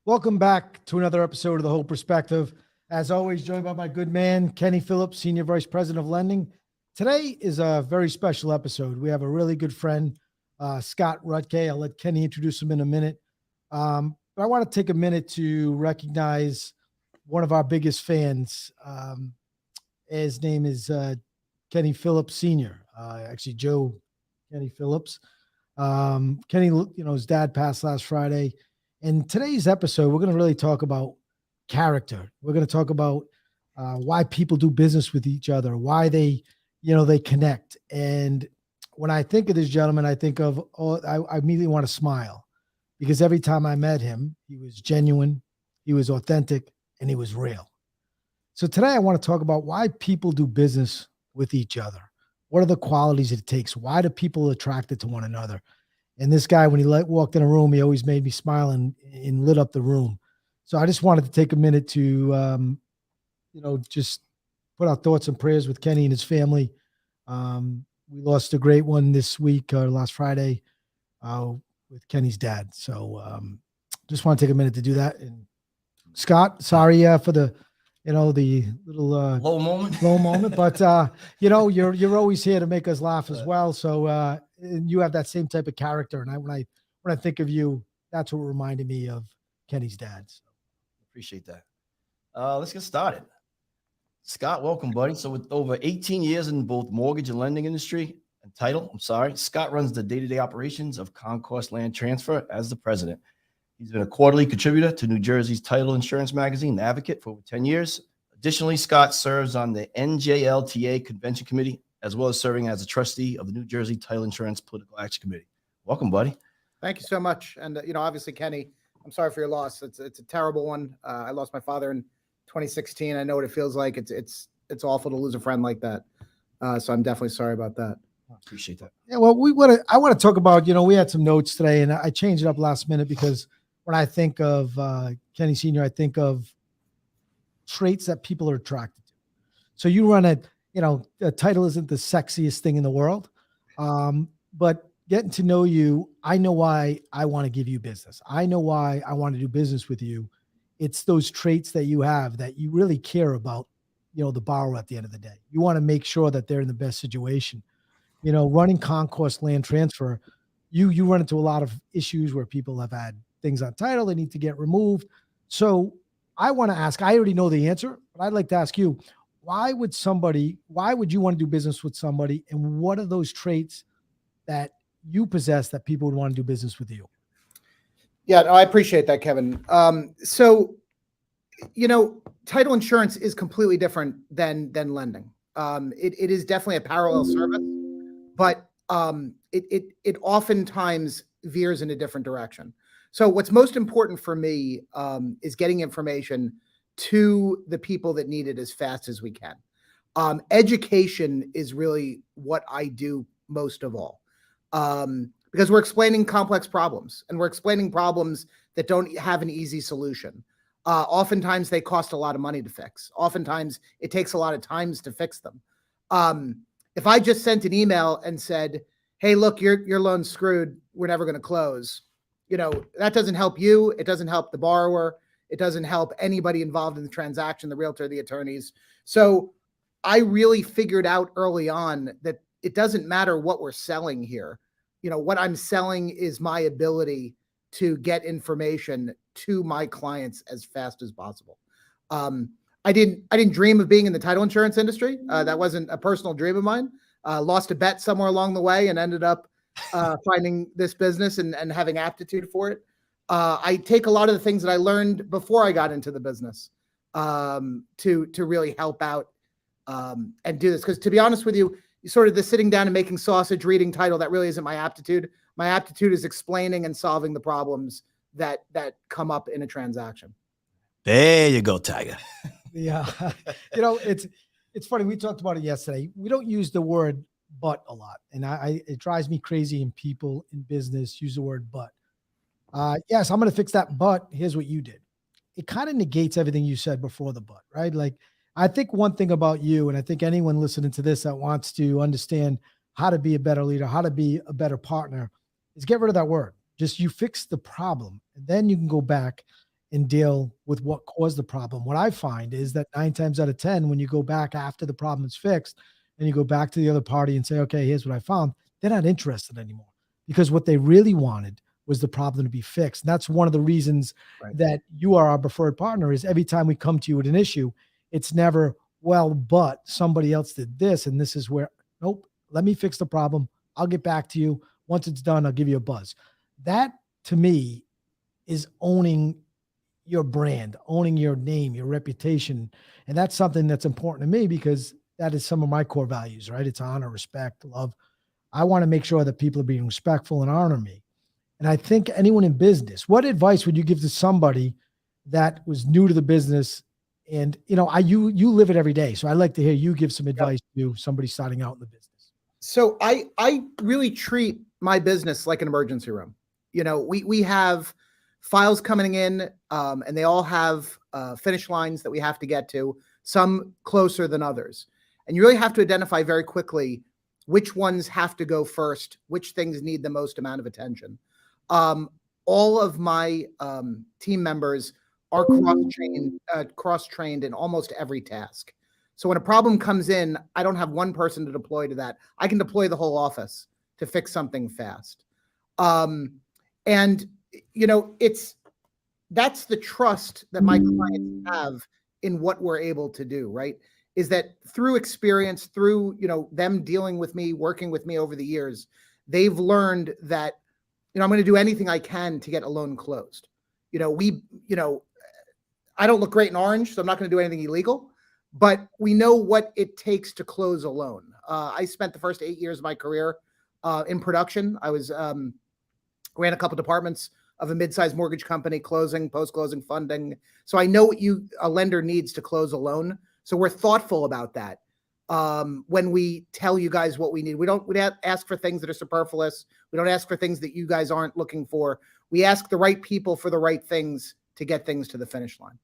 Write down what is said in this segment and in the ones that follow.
Welcome back to another episode of The Whole Perspective. As always, joined by my good man, Kenny Phillips, Senior Vice President of Lending. Today is a very special episode. We have a really good friend, Scott Rutkay. I'll let Kenny introduce him in a minute. But I want to take a minute to recognize one of our biggest fans. His name is Kenny Phillips Sr., actually Joe Kenny Phillips. Kenny, his dad passed last Friday. In today's episode, we're going to really talk about character. We're going to talk about why people do business with each other, why they connect. And when I think of this gentleman, I think of, I immediately want to smile because every time I met him, he was genuine, he was authentic, and he was real. So today I want to talk about why people do business with each other. What are the qualities it takes? Why do people attracted to one another? And this guy, when he walked in a room, he always made me smile and lit up the room. So I just wanted to take a minute to, just put our thoughts and prayers with Kenny and his family. We lost a great one this week, last Friday, with Kenny's dad. So just want to take a minute to do that. And Scott, sorry for the little low moment, but you're always here to make us laugh as well. So and you have that same type of character, and when I think of you, that's what reminded me of Kenny's dad. So. Appreciate that. Let's get started. Scott, welcome, buddy. So with over 18 years in both mortgage and lending industry and title, Scott runs the day-to-day operations of Concourse Land Transfer as the president. He's been a quarterly contributor to New Jersey's title insurance magazine, The Advocate, for over 10 years. Additionally, Scott serves on the NJLTA Convention Committee, as well as serving as a trustee of the New Jersey Title Insurance Political Action Committee. Welcome, buddy. Thank you so much. And, obviously, Kenny, I'm sorry for your loss. It's a terrible one. I lost my father in 2016. I know what it feels like. It's awful to lose a friend like that. So I'm definitely sorry about that. I appreciate that. Yeah, well, I want to talk about, we had some notes today, and I changed it up last minute because when I think of Kenny Sr., I think of traits that people are attracted to. So you run a title isn't the sexiest thing in the world, but getting to know you, I know why I want to give you business. I know why I want to do business with you. It's those traits that you have that you really care about, the borrower at the end of the day. You want to make sure that they're in the best situation. Running Concourse Land Transfer, you run into a lot of issues where people have had things on title, they need to get removed. So I want to ask, I already know the answer, but I'd like to ask you, why would you want to do business with somebody? And what are those traits that you possess that people would want to do business with you? Yeah, no, I appreciate that, Kevin. Title insurance is completely different than lending. It is definitely a parallel service, but it oftentimes veers in a different direction. So what's most important for me is getting information to the people that need it as fast as we can. Education is really what I do most of all, because we're explaining complex problems and we're explaining problems that don't have an easy solution. Oftentimes they cost a lot of money to fix. Oftentimes it takes a lot of times to fix them. If I just sent an email and said, hey, look, your loan's screwed, we're never going to close, that doesn't help you. It doesn't help the borrower. It doesn't help anybody involved in the transaction, the realtor, the attorneys. So I really figured out early on that it doesn't matter what we're selling here. What I'm selling is my ability to get information to my clients as fast as possible. I didn't dream of being in the title insurance industry. That wasn't a personal dream of mine. Lost a bet somewhere along the way and ended up finding this business and having aptitude for it. I take a lot of the things that I learned before I got into the business to really help out and do this. Because to be honest with you, sort of the sitting down and making sausage, reading title, that really isn't my aptitude. My aptitude is explaining and solving the problems that come up in a transaction. There you go, Tiger. Yeah. It's funny. We talked about it yesterday. We don't use the word but a lot. And it drives me crazy when people in business use the word but. Yes, I'm going to fix that, but here's what you did. It kind of negates everything you said before the but, right? Like, I think one thing about you, and I think anyone listening to this that wants to understand how to be a better leader, how to be a better partner, is get rid of that word. Just you fix the problem, and then you can go back and deal with what caused the problem. What I find is that 9 times out of 10, when you go back after the problem is fixed and you go back to the other party and say, okay, here's what I found, they're not interested anymore because what they really wanted was the problem to be fixed. And that's one of the reasons that you are our preferred partner is every time we come to you with an issue, it's never, well, but somebody else did this. And this is where, nope, let me fix the problem. I'll get back to you. Once it's done, I'll give you a buzz. That to me is owning your brand, owning your name, your reputation. And that's something that's important to me because that is some of my core values, right? It's honor, respect, love. I want to make sure that people are being respectful and honor me. And I think anyone in business, what advice would you give to somebody that was new to the business? And you live it every day. So I'd like to hear you give some advice to somebody starting out in the business. So I really treat my business like an emergency room. We have files coming in, and they all have finish lines that we have to get to, some closer than others. And you really have to identify very quickly which ones have to go first, which things need the most amount of attention. All of my team members are cross-trained in almost every task. So when a problem comes in, I don't have one person to deploy to that. I can deploy the whole office to fix something fast. And that's the trust that my clients have in what we're able to do, right? Is that through experience, through, them dealing with me, working with me over the years, they've learned that, I'm going to do anything I can to get a loan closed. I don't look great in orange, so I'm not going to do anything illegal, but we know what it takes to close a loan. I spent the first 8 years of my career in production. I was ran a couple departments of a mid-sized mortgage company, closing, post-closing funding. So I know what a lender needs to close a loan. So we're thoughtful about that. When we tell you guys what we need, we don't ask for things that are superfluous. We don't ask for things that you guys aren't looking for. We ask the right people for the right things to get things to the finish line.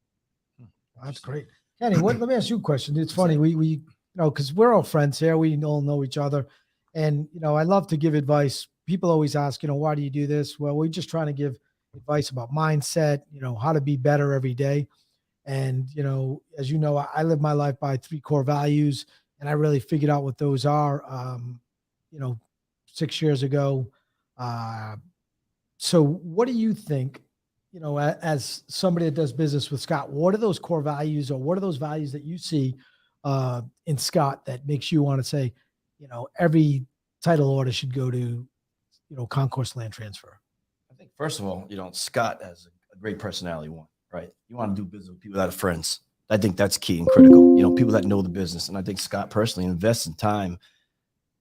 That's great. Kenny, let me ask you a question. It's funny. We because we're all friends here. We all know each other. And, I love to give advice. People always ask, why do you do this? Well, we're just trying to give advice about mindset, how to be better every day. And, as you know, I live my life by 3 core values, and I really figured out what those are, 6 years ago. So what do you think, as somebody that does business with Scott, what are those core values, or what are those values that you see in Scott that makes you want to say, every title order should go to, Concourse Land Transfer? I think first of all, Scott has a great personality, right? You want to do business with people that are friends. I think that's key and critical. People that know the business. And I think Scott personally invests in time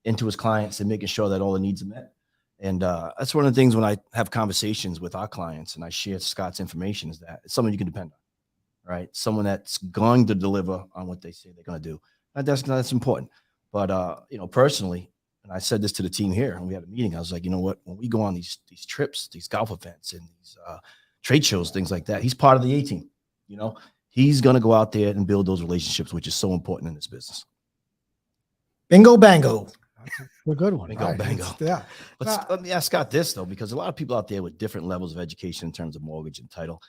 into his clients and making sure that all the needs are met. And that's one of the things when I have conversations with our clients and I share Scott's information is that it's someone you can depend on, right? Someone that's going to deliver on what they say they're going to do. And that's important. But, personally, and I said this to the team here and we had a meeting, I was like, you know what, when we go on these trips, these golf events and these trade shows, things like that, he's part of the A team. He's going to go out there and build those relationships, which is so important in this business. Bingo, bango. That's a good one. Bingo, right? bango. Yeah. But let me ask Scott this, though, because a lot of people out there with different levels of education in terms of mortgage and title,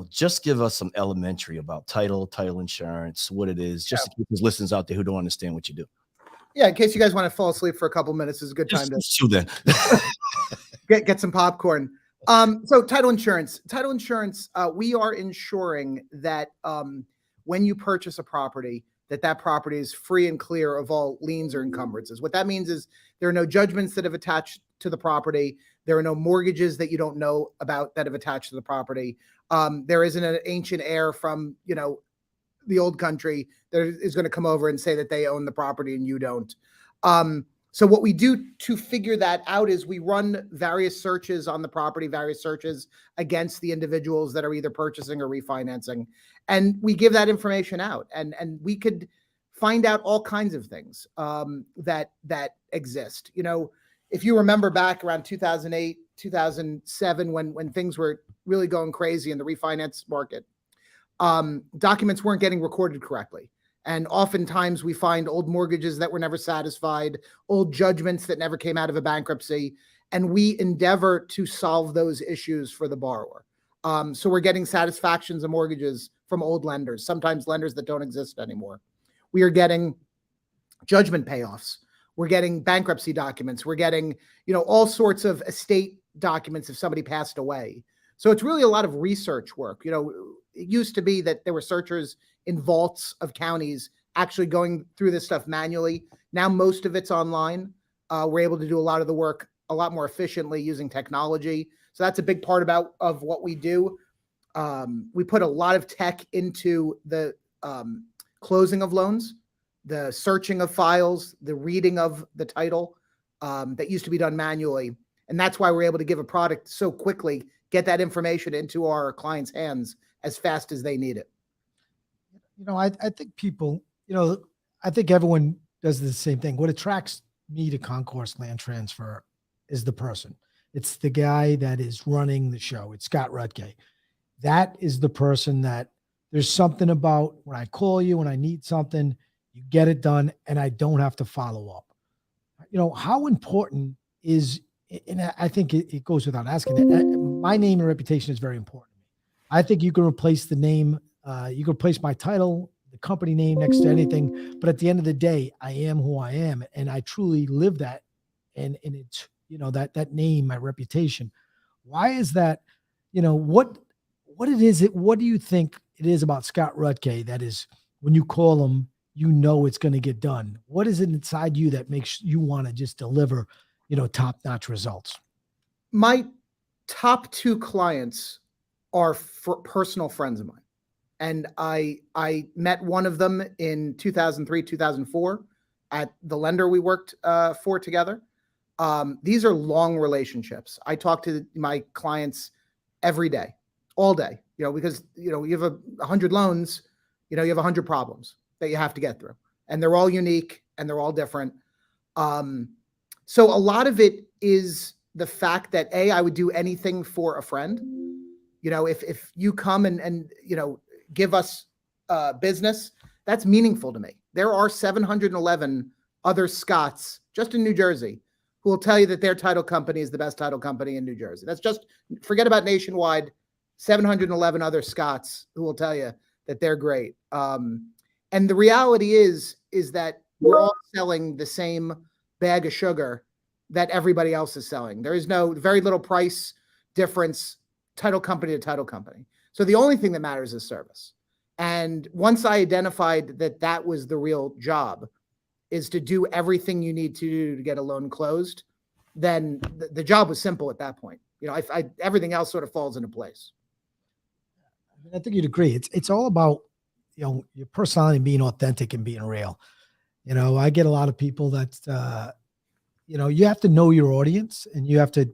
just give us some elementary about title insurance, what it is, just to keep those listeners out there who don't understand what you do. Yeah, in case you guys want to fall asleep for a couple minutes, is a good time to then. get some popcorn. So title insurance, we are ensuring that when you purchase a property, that property is free and clear of all liens or encumbrances. What that means is there are no judgments that have attached to the property. There are no mortgages that you don't know about that have attached to the property. There isn't an ancient heir from, the old country that is going to come over and say that they own the property and you don't. So what we do to figure that out is we run various searches on the property, various searches against the individuals that are either purchasing or refinancing. And we give that information out and we could find out all kinds of things that exist. If you remember back around 2008, 2007, when things were really going crazy in the refinance market, documents weren't getting recorded correctly. And oftentimes we find old mortgages that were never satisfied, old judgments that never came out of a bankruptcy, and we endeavor to solve those issues for the borrower. So we're getting satisfactions of mortgages from old lenders, sometimes lenders that don't exist anymore. We are getting judgment payoffs. We're getting bankruptcy documents. We're getting, all sorts of estate documents if somebody passed away. So it's really a lot of research work. It used to be that there were searchers in vaults of counties actually going through this stuff manually. Now most of it's online. We're able to do a lot of the work a lot more efficiently using technology. So that's a big part of what we do. We put a lot of tech into the closing of loans, the searching of files, the reading of the title that used to be done manually. And that's why we're able to give a product so quickly, get that information into our clients' hands as fast as they need it. I think people, I think everyone does the same thing. What attracts me to Concourse Land Transfer is the person. It's the guy that is running the show. It's Scott Rutkay. That is the person that there's something about when I call you, when I need something, you get it done, and I don't have to follow up. How important is, and I think it goes without asking, that my name and reputation is very important. I think you can replace the name, you can replace my title, the company name next to anything. But at the end of the day, I am who I am, and I truly live that. And it's, that name, my reputation. Why is that? What it is, what do you think it is about Scott Rutkay that is, when you call him, it's going to get done? What is it inside you that makes you want to just deliver, top-notch results? My top two clients are personal friends of mine. And I met one of them in 2003, 2004 at the lender we worked for together. These are long relationships. I talk to my clients every day, all day, because, you have 100 loans, you have 100 problems that you have to get through, and they're all unique and they're all different. So a lot of it is the fact that I would do anything for a friend. If you come and give us business, that's meaningful to me. There are 711 other Scots just in New Jersey who will tell you that their title company is the best title company in New Jersey. That's just, forget about nationwide, 711 other Scots who will tell you that they're great. And the reality is that we're all selling the same bag of sugar that everybody else is selling. There is very little price difference, title company to title company. So the only thing that matters is service. And once I identified that was the real job, is to do everything you need to do to get a loan closed, then the job was simple at that point. Everything else sort of falls into place. I think you'd agree. It's all about, your personality being authentic and being real. I get a lot of people that, you have to know your audience, and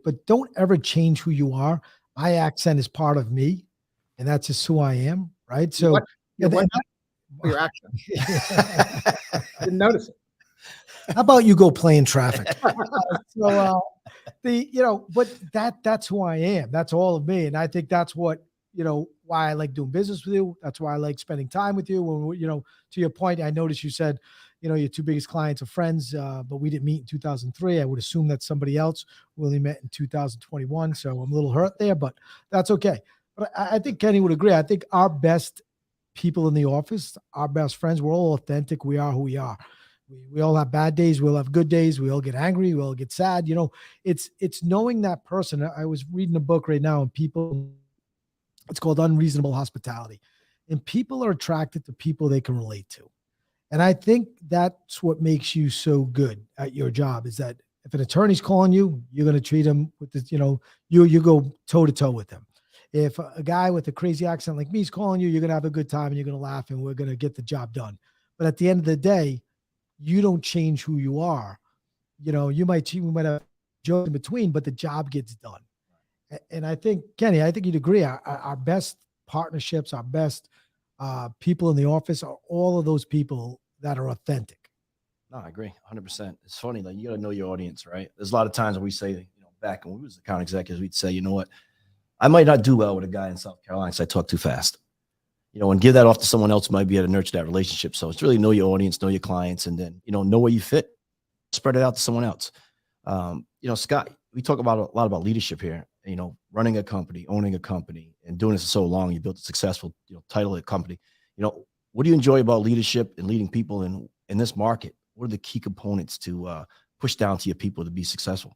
but don't ever change who you are. My accent is part of me, and that's just who I am. Right. So your accent. Didn't notice it. How about you go play in traffic? But that's who I am. That's all of me. And I think that's what, why I like doing business with you. That's why I like spending time with you. When to your point, I noticed you said, your two biggest clients are friends, but we didn't meet in 2003. I would assume that's somebody else. We only met in 2021. So I'm a little hurt there, but that's okay. But I think Kenny would agree. I think our best people in the office, our best friends, we're all authentic. We are who we are. We all have bad days. We'll have good days. We all get angry. We all get sad. It's knowing that person. I was reading a book right now, and it's called Unreasonable Hospitality, and people are attracted to people they can relate to. And I think that's what makes you so good at your job, is that if an attorney's calling you, you're going to treat him with this, you go toe to toe with him. If a guy with a crazy accent like me is calling you, you're going to have a good time and you're going to laugh and we're going to get the job done. But at the end of the day, you don't change who you are. We might have jokes in between, but the job gets done. And I think, Kenny, you'd agree. Our best partnerships, our best people in the office are all of those people that are authentic. No, I agree 100%. It's funny. Like, you got to know your audience, right? There's a lot of times when we say, back when we was account executives, we'd say, what, I might not do well with a guy in South Carolina because I talk too fast, and give that off to someone else who might be able to nurture that relationship. So it's really know your audience, know your clients, and then, know where you fit, spread it out to someone else. Scott, we talk about a lot about leadership here, running a company, owning a company, and doing this for so long, you built a successful, title company. What do you enjoy about leadership and leading people in this market? What are the key components to push down to your people to be successful?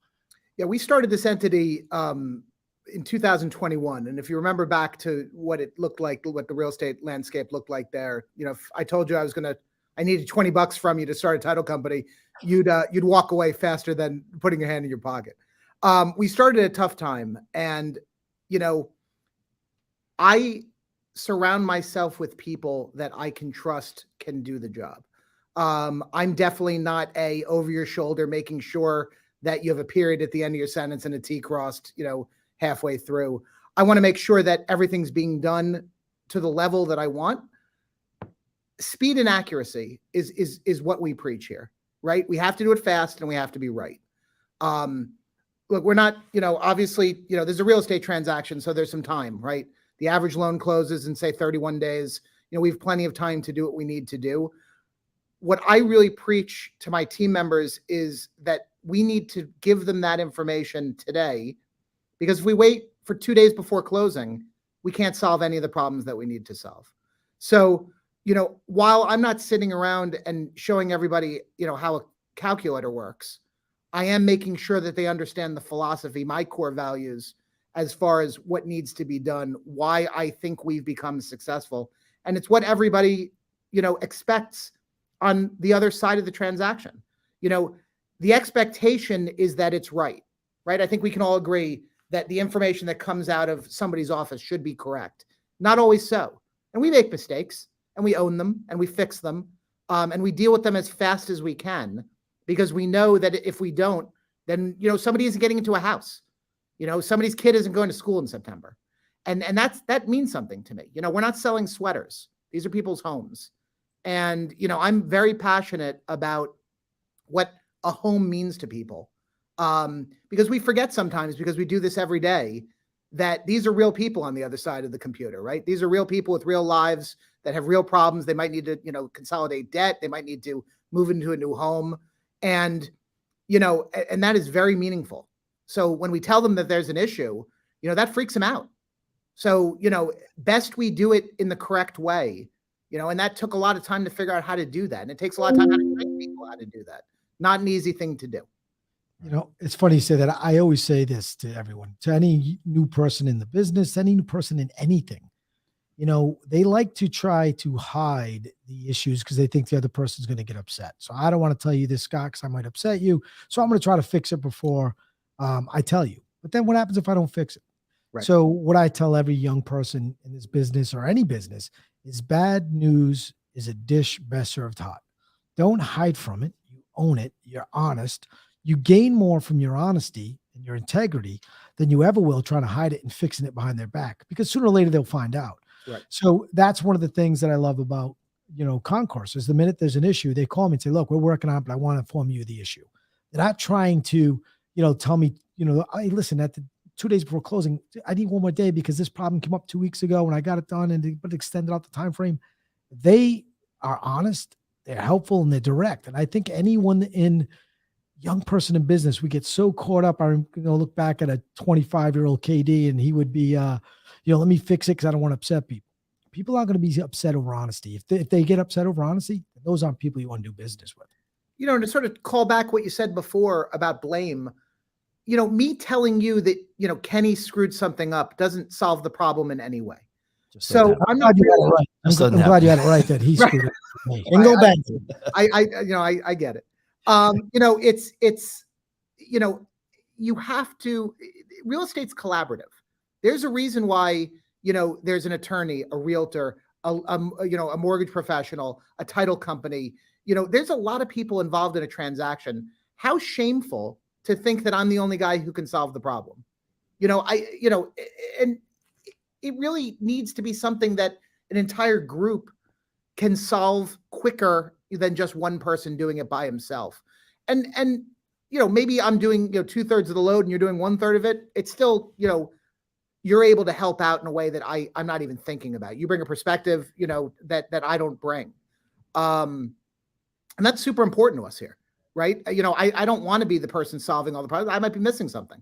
Yeah, we started this entity in 2021. And if you remember back to what it looked like, what the real estate landscape looked like there, if I told you I needed $20 from you to start a title company, you'd walk away faster than putting your hand in your pocket. We started at a tough time, and, I surround myself with people that I can trust can do the job. I'm definitely not over your shoulder, making sure that you have a period at the end of your sentence and a T crossed, halfway through. I want to make sure that everything's being done to the level that I want. Speed and accuracy is what we preach here, right? We have to do it fast and we have to be right. Look, we're not, obviously, there's a real estate transaction, so there's some time, right? The average loan closes in, say, 31 days. We have plenty of time to do what we need to do. What I really preach to my team members is that we need to give them that information today, because if we wait for 2 days before closing, we can't solve any of the problems that we need to solve. So, while I'm not sitting around and showing everybody, how a calculator works, I am making sure that they understand the philosophy, my core values, as far as what needs to be done, why I think we've become successful. And it's what everybody, expects on the other side of the transaction. The expectation is that it's right? I think we can all agree that the information that comes out of somebody's office should be correct. Not always so. And we make mistakes, and we own them, and we fix them, and we deal with them as fast as we can, because we know that if we don't, then, somebody isn't getting into a house. Somebody's kid isn't going to school in September. And that means something to me. We're not selling sweaters. These are people's homes. And, I'm very passionate about what a home means to people. Because we forget sometimes, because we do this every day, that these are real people on the other side of the computer, right? These are real people with real lives that have real problems. They might need to, consolidate debt. They might need to move into a new home. And, and that is very meaningful. So when we tell them that there's an issue, that freaks them out. So, best we do it in the correct way, and that took a lot of time to figure out how to do that. And it takes a lot of time to train people how to do that. Not an easy thing to do. It's funny you say that. I always say this to everyone, to any new person in the business, any new person in anything. They like to try to hide the issues because they think the other person's going to get upset. So I don't want to tell you this, Scott, because I might upset you. So I'm going to try to fix it before I tell you. But then what happens if I don't fix it? Right. So what I tell every young person in this business or any business is bad news is a dish best served hot. Don't hide from it. You own it. You're honest. You gain more from your honesty and your integrity than you ever will trying to hide it and fixing it behind their back, because sooner or later they'll find out. Right. So that's one of the things that I love about, Concourse, is the minute there's an issue, they call me and say, look, we're working on it, but I want to inform you of the issue. They're not trying to, tell me, hey, listen, at the 2 days before closing, I need one more day because this problem came up 2 weeks ago and I got it done, but extended out the time frame. They are honest, they're helpful, and they're direct. And I think anyone young person in business, we get so caught up. I look back at a 25-year-old KD, and he would be, let me fix it because I don't want to upset people. People aren't going to be upset over honesty. If they get upset over honesty, those aren't people you want to do business with. And to sort of call back what you said before about blame, me telling you that, Kenny screwed something up doesn't solve the problem in any way. So I'm not really, right. I'm glad you had it right that he screwed it. And go back. I get it. It's you have to, real estate's collaborative. There's a reason why, there's an attorney, a realtor, a mortgage professional, a title company. There's a lot of people involved in a transaction. How shameful to think that I'm the only guy who can solve the problem. And it really needs to be something that an entire group can solve quicker than just one person doing it by himself. And maybe I'm doing 2/3 of the load and you're doing 1/3 of it. It's still, you're able to help out in a way that I'm not even thinking about. You bring a perspective, that I don't bring. And that's super important to us here, right? I don't want to be the person solving all the problems. I might be missing something,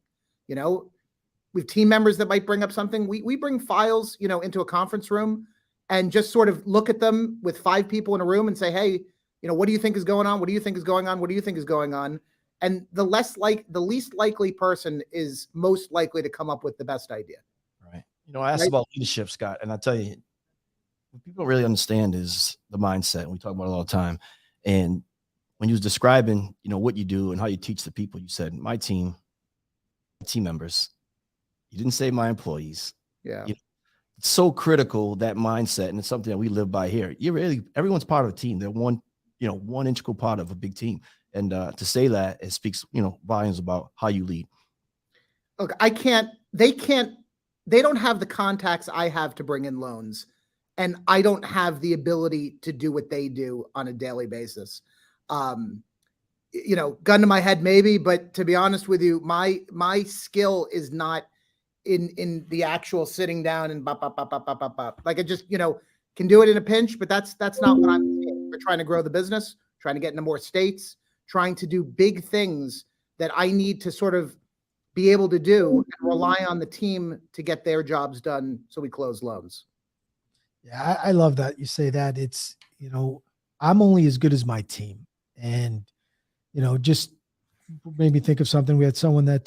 we have team members that might bring up something. We bring files, into a conference room and just sort of look at them with 5 people in a room and say, hey, what do you think is going on? What do you think is going on? What do you think is going on? And the least likely person is most likely to come up with the best idea. Right. I asked about leadership, Scott, and I tell you, what people don't really understand is the mindset. And we talk about it all the time. And when you was describing, what you do and how you teach the people, you said, my team members. You didn't say my employees. Yeah. It's so critical, that mindset. And it's something that we live by here. Everyone's part of a team. They're one integral part of a big team. And to say that, it speaks, volumes about how you lead. Look, they don't have the contacts I have to bring in loans. And I don't have the ability to do what they do on a daily basis. Gun to my head, maybe, but to be honest with you, my skill is not in the actual sitting down and like I just, can do it in a pinch, but that's not what I'm doing. We're trying to grow the business, trying to get into more states, trying to do big things that I need to sort of be able to do and rely on the team to get their jobs done. So we close loans. Yeah, I love that you say that. It's, I'm only as good as my team. And, just made me think of something. We had someone that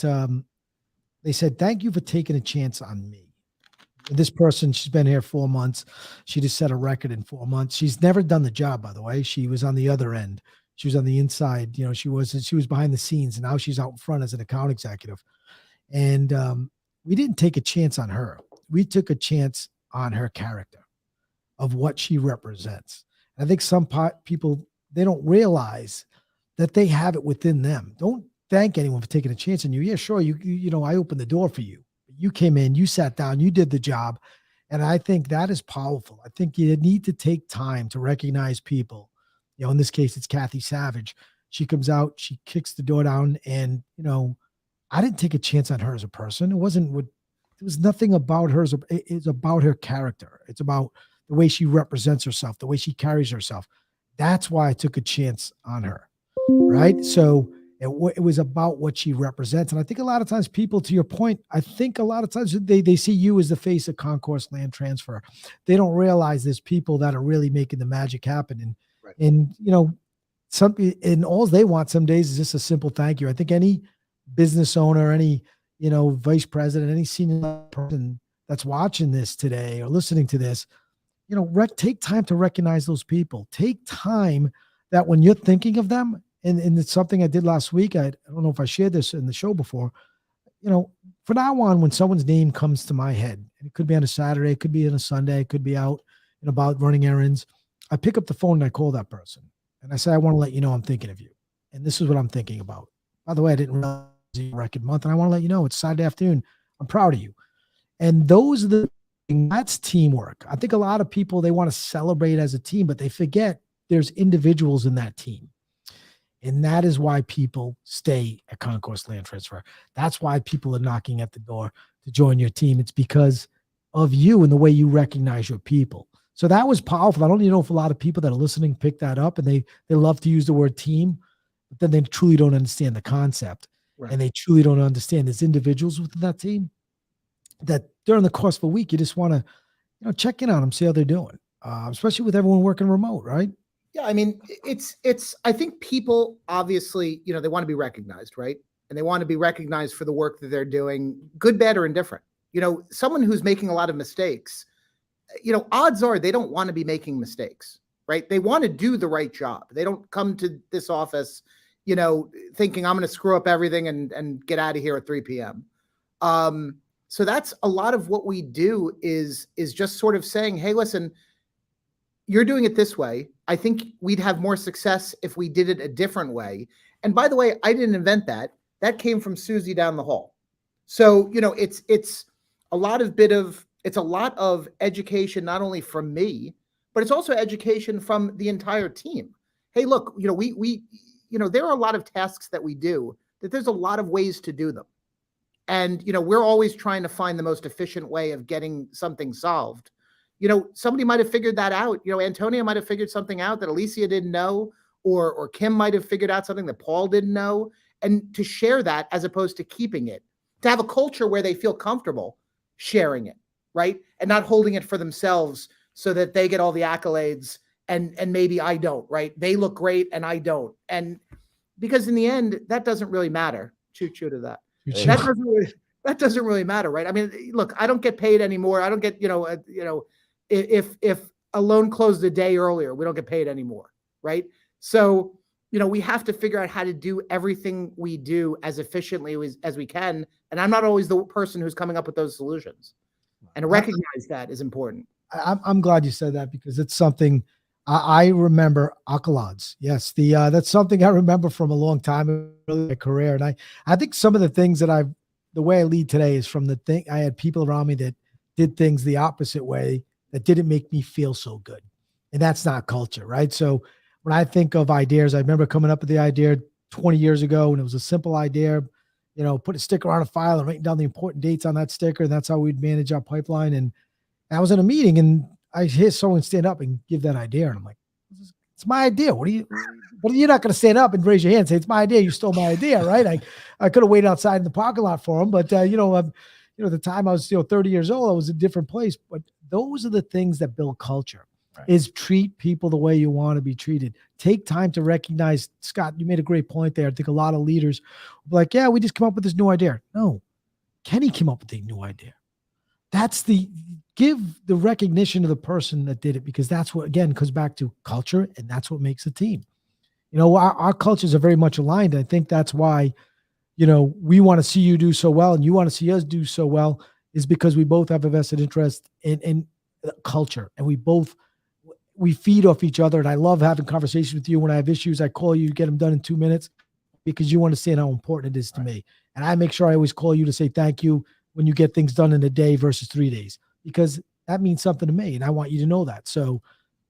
they said, thank you for taking a chance on me. This person, she's been here 4 months. She just set a record in 4 months. She's never done the job, by the way. She was on the other end. She was on the inside. She was behind the scenes, and now she's out in front as an account executive. And we didn't take a chance on her. We took a chance on her character of what she represents. I think some people, they don't realize that they have it within them. Don't thank anyone for taking a chance on you. Yeah, sure. I opened the door for you. You came in, you sat down, you did the job. And I think that is powerful. I think you need to take time to recognize people. In this case, it's Kathy Savage. She comes out, she kicks the door down, and, I didn't take a chance on her as a person. There was nothing about her. It's about her character. It's about the way she represents herself, the way she carries herself. That's why I took a chance on her. Right. So it was about what she represents. And I think a lot of times people, to your point, I think a lot of times they see you as the face of Concourse Land Transfer. They don't realize there's people that are really making the magic happen. And, right. and all they want some days is just a simple thank you. I think any business owner, any, vice president, any senior person that's watching this today or listening to this, take time to recognize those people. Take time that when you're thinking of them, and it's something I did last week. I don't know if I shared this in the show before, from now on, when someone's name comes to my head, and it could be on a Saturday, it could be on a Sunday, it could be out and about running errands, I pick up the phone and I call that person. And I say, I want to let you know I'm thinking of you. And this is what I'm thinking about. By the way, I didn't realize it was a record month, and I want to let you know it's Saturday afternoon. I'm proud of you. And that's teamwork. I think a lot of people, they want to celebrate as a team, but they forget there's individuals in that team. And that is why people stay at Concourse Land Transfer. That's why people are knocking at the door to join your team. It's because of you and the way you recognize your people. So that was powerful. I don't even know if a lot of people that are listening pick that up, and they love to use the word team, but then they truly don't understand the concept. Right. And they truly don't understand there's individuals within that team that during the course of a week, you just want to, check in on them, see how they're doing, especially with everyone working remote, right? Yeah, I mean, I think people obviously, they want to be recognized, right? And they want to be recognized for the work that they're doing, good, bad, or indifferent. Someone who's making a lot of mistakes, odds are they don't want to be making mistakes, right? They want to do the right job. They don't come to this office, thinking I'm going to screw up everything and get out of here at 3 p.m. So that's a lot of what we do is just sort of saying, hey, listen, you're doing it this way. I think we'd have more success if we did it a different way. And by the way, I didn't invent that. That came from Susie down the hall. So, it's a lot of education, not only from me, but it's also education from the entire team. Hey, look, there are a lot of tasks that we do that there's a lot of ways to do them. And, we're always trying to find the most efficient way of getting something solved. Somebody might have figured that out. Antonio might have figured something out that Alicia didn't know, or Kim might have figured out something that Paul didn't know. And to share that as opposed to keeping it, to have a culture where they feel comfortable sharing it, right? And not holding it for themselves so that they get all the accolades and maybe I don't, right? They look great and I don't. And because in the end, that doesn't really matter. Choo to that. That doesn't really matter, right? I mean, look, I don't get paid anymore. I don't get, if a loan closed a day earlier, we don't get paid anymore, right? So, we have to figure out how to do everything we do as efficiently as we can. And I'm not always the person who's coming up with those solutions. And to recognize that is important. I'm glad you said that, because it's something I remember. Accolades. Yes. That's something I remember from a long time in my career. And I think some of the things that the way I lead today is from the thing I had people around me that did things the opposite way that didn't make me feel so good. And that's not culture, right? So when I think of ideas, I remember coming up with the idea 20 years ago, and it was a simple idea, put a sticker on a file and writing down the important dates on that sticker. And that's how we'd manage our pipeline. And I was in a meeting and I hear someone stand up and give that idea. And I'm like, it's my idea. But you're not going to stand up and raise your hand and say, it's my idea. You stole my idea, right? I could have waited outside in the parking lot for him. But, the time I was 30 years old, I was in a different place. But those are the things that build culture. Right. Is treat people the way you want to be treated. Take time to recognize. Scott, you made a great point there. I think a lot of leaders will be like, yeah, we just come up with this new idea. No, Kenny came up with a new idea. Give the recognition to the person that did it, because that's what, again, comes back to culture, and that's what makes a team. Our cultures are very much aligned. I think that's why, we want to see you do so well and you want to see us do so well, is because we both have a vested interest in culture, and we feed off each other. And I love having conversations with you. When I have issues, I call you to get them done in 2 minutes, because you understand how important it is to me. And I make sure I always call you to say thank you when you get things done in a day versus 3 days, because that means something to me. And I want you to know that. So,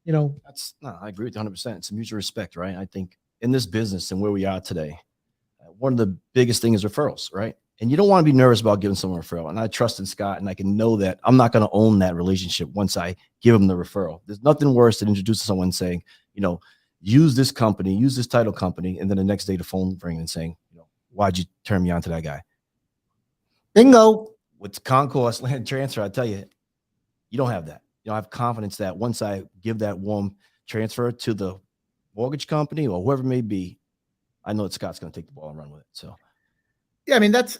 I agree with you 100%. It's a mutual respect, right? I think in this business and where we are today, one of the biggest things is referrals, right? And you don't want to be nervous about giving someone a referral. And I trust in Scott, and I can know that I'm not going to own that relationship once I give them the referral. There's nothing worse than introducing someone saying, use this company, use this title company, and then the next day the phone ringing and saying, why'd you turn me on to that guy? Bingo. With Concourse Land Transfer, I tell you, you don't have that. I have confidence that once I give that warm transfer to the mortgage company or whoever it may be, I know that Scott's going to take the ball and run with it. So, yeah, I mean, that's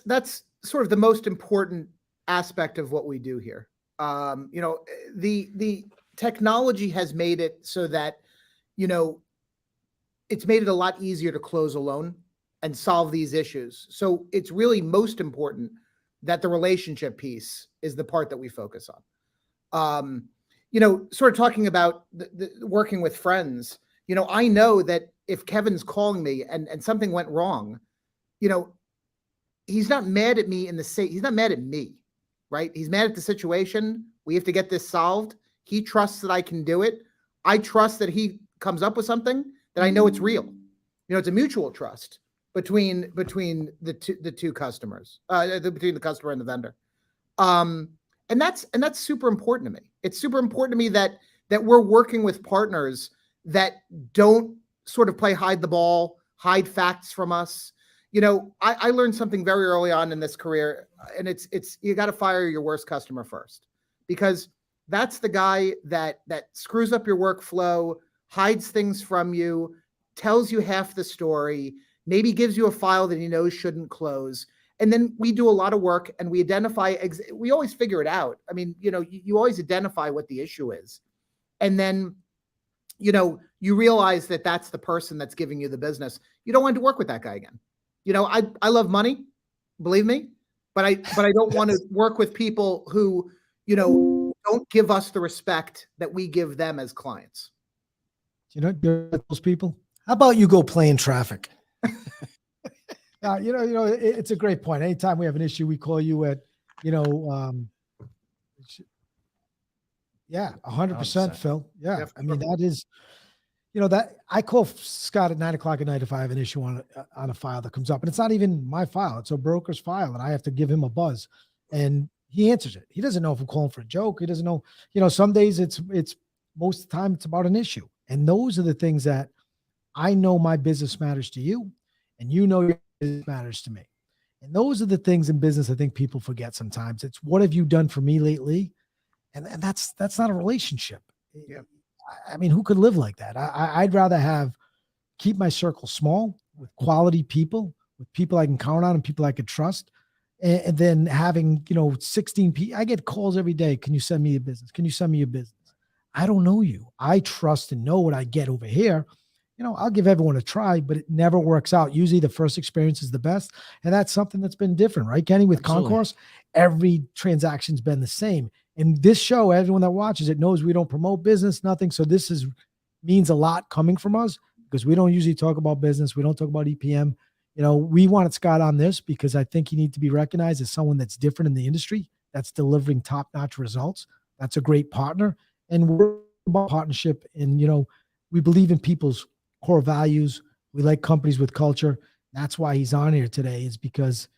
sort of the most important aspect of what we do here. The technology has made it so that, it's made it a lot easier to close a loan and solve these issues. So it's really most important that the relationship piece is the part that we focus on. Sort of talking about the working with friends, I know that if Kevin's calling me and something went wrong, he's not mad at me he's not mad at me, right? He's mad at the situation. We have to get this solved. He trusts that I can do it. I trust that he comes up with something that I know it's real. It's a mutual trust between the two customers, between the customer and the vendor. And that's super important to me. It's super important to me that we're working with partners that don't sort of play hide the ball, hide facts from us. I learned something very early on in this career, and it's you got to fire your worst customer first, because that's the guy that screws up your workflow, hides things from you, tells you half the story, maybe gives you a file that he knows shouldn't close. And then we do a lot of work and we identify, we always figure it out. I mean, you always identify what the issue is. And then, you realize that that's the person that's giving you the business. You don't want to work with that guy again. I love money, believe me, but I don't want to work with people who, don't give us the respect that we give them as clients. Those people, how about you go play in traffic? It's a great point. Anytime we have an issue, we call you at, 100%, Phil. Yeah. Yeah, I mean, that is, that I call Scott at 9:00 at night if I have an issue on a file that comes up, and it's not even my file. It's a broker's file, and I have to give him a buzz, and he answers it. He doesn't know if I'm calling for a joke. He doesn't know, some days it's most of the time it's about an issue. And those are the things that I know my business matters to you, and your business matters to me. And those are the things in business I think people forget sometimes. It's what have you done for me lately? And that's not a relationship. Yeah. I mean, who could live like that? I'd rather keep my circle small with quality people, with people I can count on and people I could trust. And then having, 16 people, I get calls every day. Can you send me a business? Can you send me a business? I don't know you. I trust and know what I get over here. I'll give everyone a try, but it never works out. Usually the first experience is the best. And that's something that's been different, right, Kenny? With Absolutely. Concourse, every transaction's been the same. And this show, everyone that watches it knows we don't promote business, nothing. So this means a lot coming from us because we don't usually talk about business. We don't talk about EPM. We wanted Scott on this because I think he needs to be recognized as someone that's different in the industry, that's delivering top-notch results. That's a great partner. And we're about partnership. And, we believe in people's core values. We like companies with culture. That's why he's on here today, is because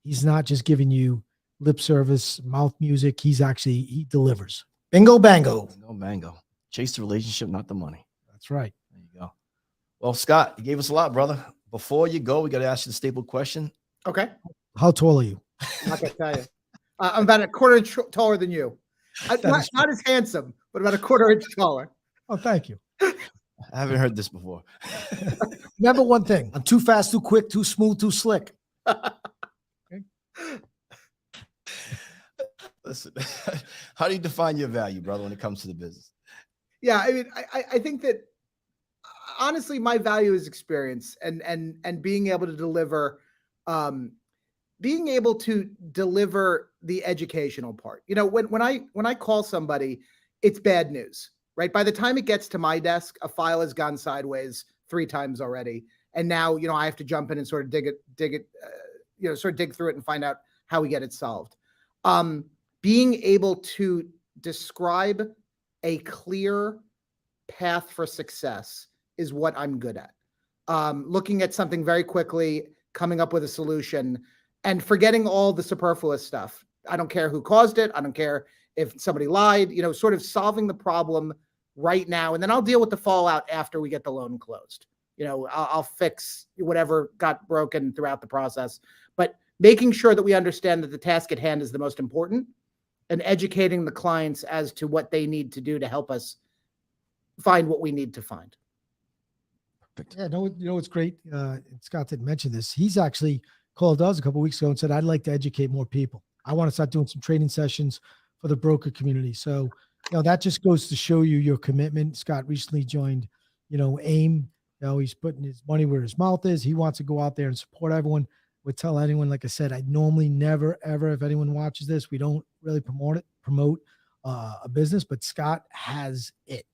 he's not just giving you lip service, mouth music. He delivers. Bingo, bango. No mango. Chase the relationship, not the money. That's right. There you go. Well, Scott, you gave us a lot, brother. Before you go, we got to ask you the staple question. Okay. How tall are you? I'm not gonna tell you. I'm about a quarter inch taller than you. Not as handsome, but about a quarter inch taller. Oh, thank you. I haven't heard this before. Remember one thing. I'm too fast, too quick, too smooth, too slick. Okay. Listen, how do you define your value, brother, when it comes to the business? Yeah, I mean, I think that honestly, my value is experience and being able to deliver, the educational part. When I call somebody, it's bad news, right? By the time it gets to my desk, a file has gone sideways 3 times already, and now I have to jump in and sort of dig through it and find out how we get it solved. Being able to describe a clear path for success is what I'm good at. Looking at something very quickly, coming up with a solution, and forgetting all the superfluous stuff. I don't care who caused it. I don't care if somebody lied, sort of solving the problem right now. And then I'll deal with the fallout after we get the loan closed. I'll fix whatever got broken throughout the process, but making sure that we understand that the task at hand is the most important and educating the clients as to what they need to do to help us find what we need to find. Perfect. Yeah, it's great. Scott didn't mention this. He's actually called us a couple of weeks ago and said, I'd like to educate more people. I want to start doing some training sessions for the broker community. So, that just goes to show you your commitment. Scott recently joined, AIM. He's putting his money where his mouth is. He wants to go out there and support everyone. Would tell anyone, like I said, I normally never, ever, if anyone watches this, we don't really promote a business, but Scott has it.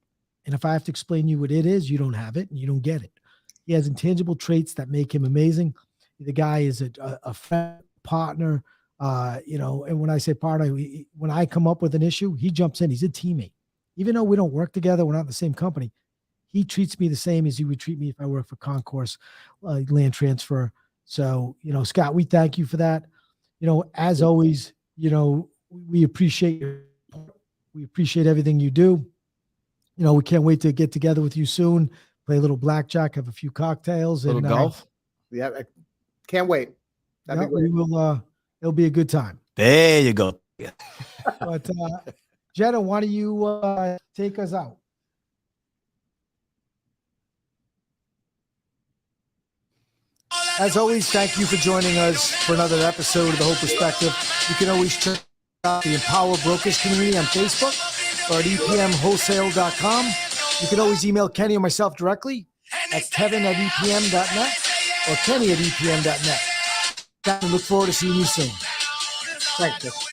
And if I have to explain to you what it is, you don't have it and you don't get it. He has intangible traits that make him amazing. The guy is a friend, partner, and when I say partner, when I come up with an issue, he jumps in. He's a teammate. Even though we don't work together, we're not in the same company, he treats me the same as he would treat me if I worked for Concourse Land Transfer. So, Scott, we thank you for that. As always, we appreciate everything you do. We can't wait to get together with you soon, play a little blackjack, have a few cocktails, Little and golf. Yeah, I can't wait. Yeah, we will. It'll be a good time. There you go. Yeah. But Jenna, why don't you take us out? As always, thank you for joining us for another episode of The Whole Perspective. You can always check out the Empower Brokers community on Facebook or at epmwholesale.com. You can always email Kenny or myself directly at kevin@epm.net or kenny@epm.net. I look forward to seeing you soon. Thanks.